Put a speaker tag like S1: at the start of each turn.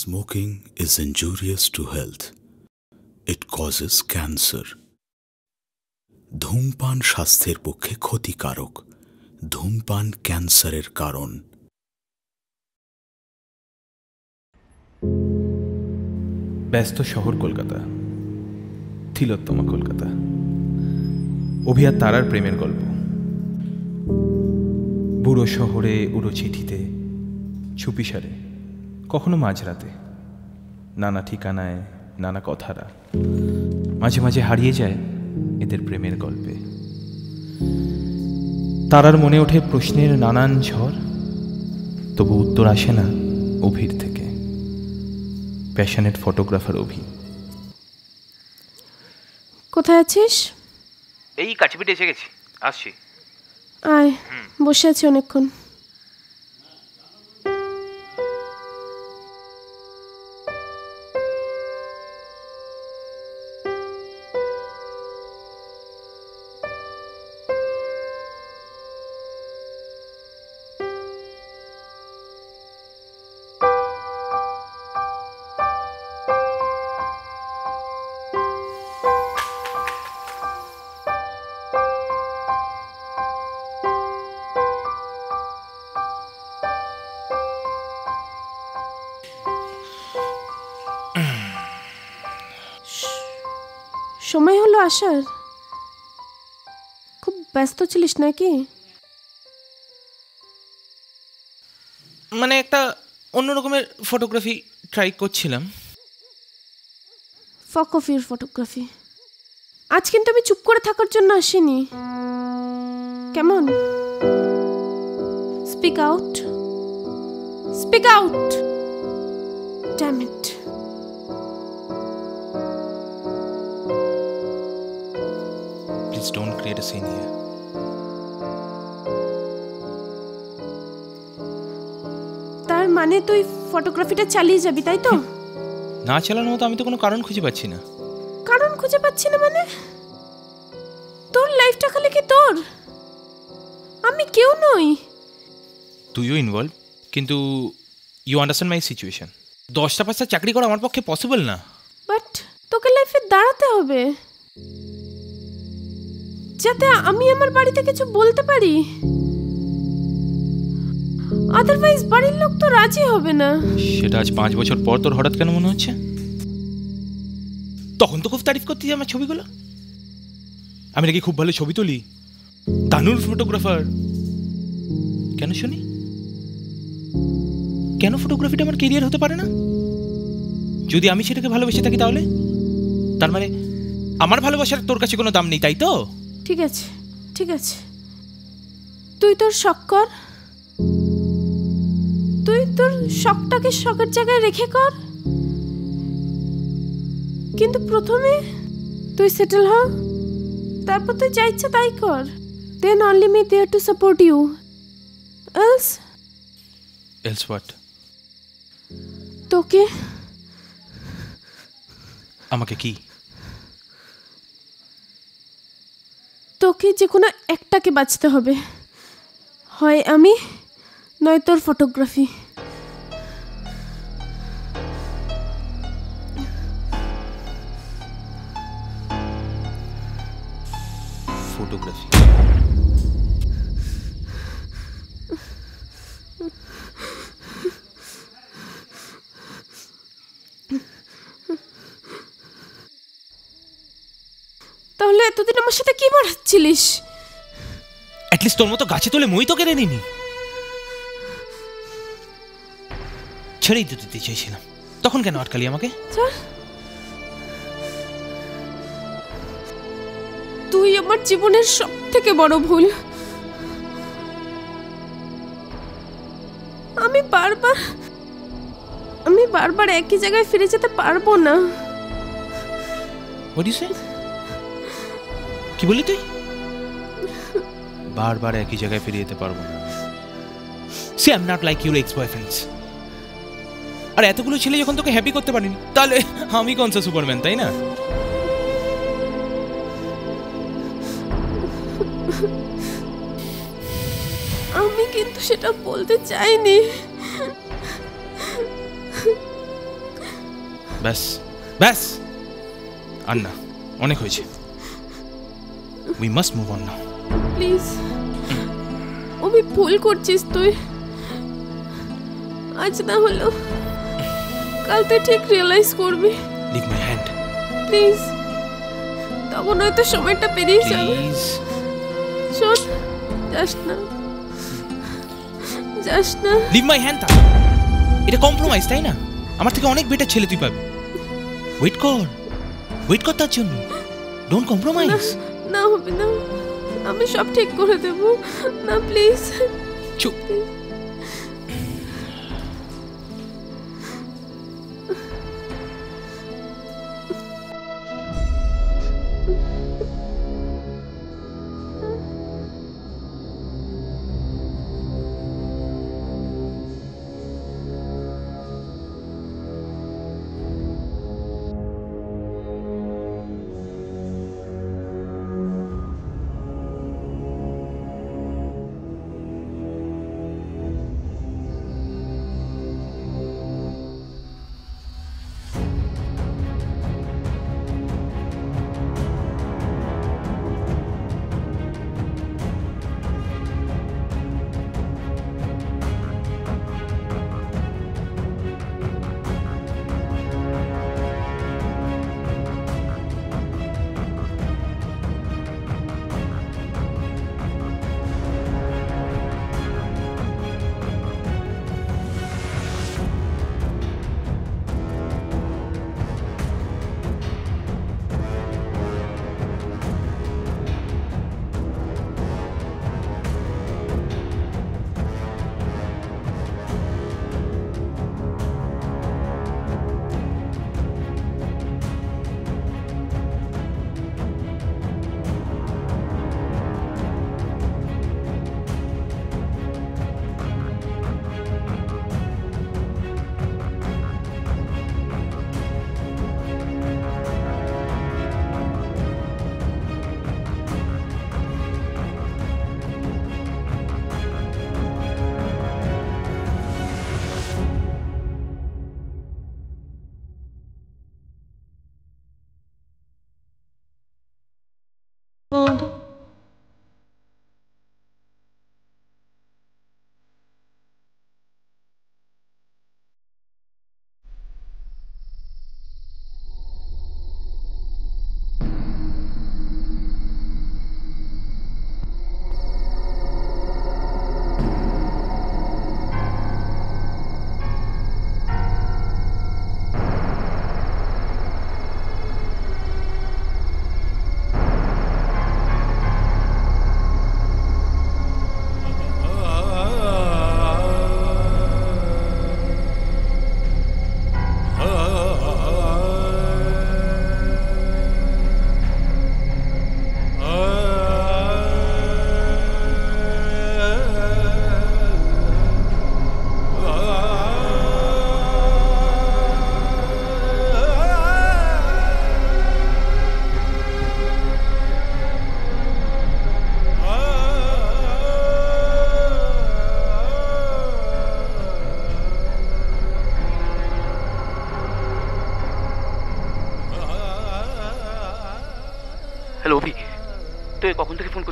S1: Smoking is injurious to health. It causes cancer. ধূমপান স্বাস্থ্যের পক্ষে ক্ষতিকারক। ধূমপান ক্যান্সারের কারণ।
S2: ব্যস্ত শহর কলকাতা, তিলোত্তমা কলকাতা। অভি আর তারার প্রেমের গল্প। বুড়ো শহরে উড়ো চিঠিতে, চুপিসারে, কখনো মাঝরাতে, নানা ঠিকানায়, নানা কথারা মাঝে মাঝে হারিয়ে যায় এদের প্রেমের গল্পে। তারার মনে ওঠে প্রশ্নের নানান ঝড়, তবু উত্তর আসে না অভির থেকে। প্যাশনেট ফটোগ্রাফার অভি।
S3: কোথায় আছিস?
S2: এই কাছেপিঠে এসে গেছি, আসছি।
S3: আয়, বসে আছি অনেকক্ষণ। সময় হলো আসার? খুব ব্যস্ত ছিলিস নাকি?
S2: মানে একটা অন্য রকমের ফটোগ্রাফি ট্রাই করছিলাম।
S3: ফক অফ ইউর ফটোগ্রাফি। আজ কিন্তু আমি চুপ করে থাকার জন্য আসিনি। কেমন? Speak out, speak out. Damn it.
S2: Please don't create a scene here.
S3: তার মানে তুই ফটোগ্রাফিটা চালিয়ে যাবি, তাই তো?
S2: না চালানোর মতো আমি তো কোনো কারণ খুঁজে পাচ্ছি না।
S3: কারণ খুঁজে পাচ্ছি না মানে? তোর লাইফটা খালি কি তোর? আমি কেউ নই।
S2: তুইও ইনভলভ, কিন্তু ইউ আন্ডারস্ট্যান্ড মাই সিচুয়েশন। 10টা 5টা চাকরি করা আমার পক্ষে পসিবল না।
S3: বাট তোকে লাইফে দাঁড়াতে হবে, যাতে আমি আমার বাড়িতে কিছু বলতে পারি। আদারওয়াইজ বাড়ির লোক তো রাজি হবে না।
S2: সেটা আজ 5 বছর পর তোর হঠাৎ কেন মনে হচ্ছে? তখন তো খুব তারিফ করতি আমার ছবিগুলো। আমি নাকি খুব ভালো ছবি তুলি, দানুর ফটোগ্রাফার। কেন শুনি? কেন ফটোগ্রাফিটা আমার কেরিয়ার হতে পারে না? যদি আমি সেটাকে ভালোবেসে থাকি তাহলে? তার মানে আমার ভালোবাসার তোর কাছে কোনো দাম নেই, তাই তো?
S3: ঠিক আছে, ঠিক আছে, তুই তোর শখ কর। তুই তোর শখটাকে শখের জায়গায় রেখে কর, কিন্তু প্রথমে তুই সেটেল হ, তারপর তুই যা ইচ্ছা তাই কর। Then only me there to support you.
S2: Else what?
S3: তোকে
S2: আমাকে কি?
S3: তোকে যে কোনো একটাকে বাঁচতে হবে। হয় আমি, নয় তোর ফটোগ্রাফি।
S2: ফটোগ্রাফি?
S3: তাহলে এতদিন আমার সাথে কি মারাচ্ছিলিস?
S2: অ্যাটলিস্ট তোর মতো গাছে তোলে মই তো কেড়ে নিনি। ছেড়েই তো দিতে চাইছিলাম, তখন কেন আটকালি আমাকে?
S3: তুই আমার জীবনের সব থেকে বড় ভুল। আমি বারবার একই জায়গায় ফিরে যেতে পারবো না।
S2: What do you say? কি বললি তুই? বারবার একই জায়গায় ফিরে যেতে পারবো না। See, I'm not like your ex-boyfriends. আর এতগুলো ছেলে যখন তোকে হ্যাপি করতে পারিনি, তাহলে আমি কোন সা সুপারম্যান, তাই না?
S3: আমি কিন্তু সেটা বলতে চাইনি।
S2: ব্যাস ব্যাস, আর না, অনেক হয়েছে। We must move on now.
S3: Please, Abhi ভুল করছিস তুই। আজ না হলো কাল তুই ঠিক রিয়েলাইজ করবি।
S2: লিভ মাই হ্যান্ড
S3: প্লিজ, তখন হয়তো সময়টা পেরিয়ে যাবে।
S2: প্লিজ।
S3: শোন, যাস না, যাস না।
S2: Leave my hand. এটা কম্প্রোমাইজ, তাই না? আমার থেকে অনেক বেটার ছেলে তুই পাবি। ওয়েট কর তার জন্য। Don't compromise.
S3: না হবে না, আমি সব ঠিক করে দেব। না প্লিজ।
S2: চুপ।
S4: হ্যালো অভি, তুই কখন থেকে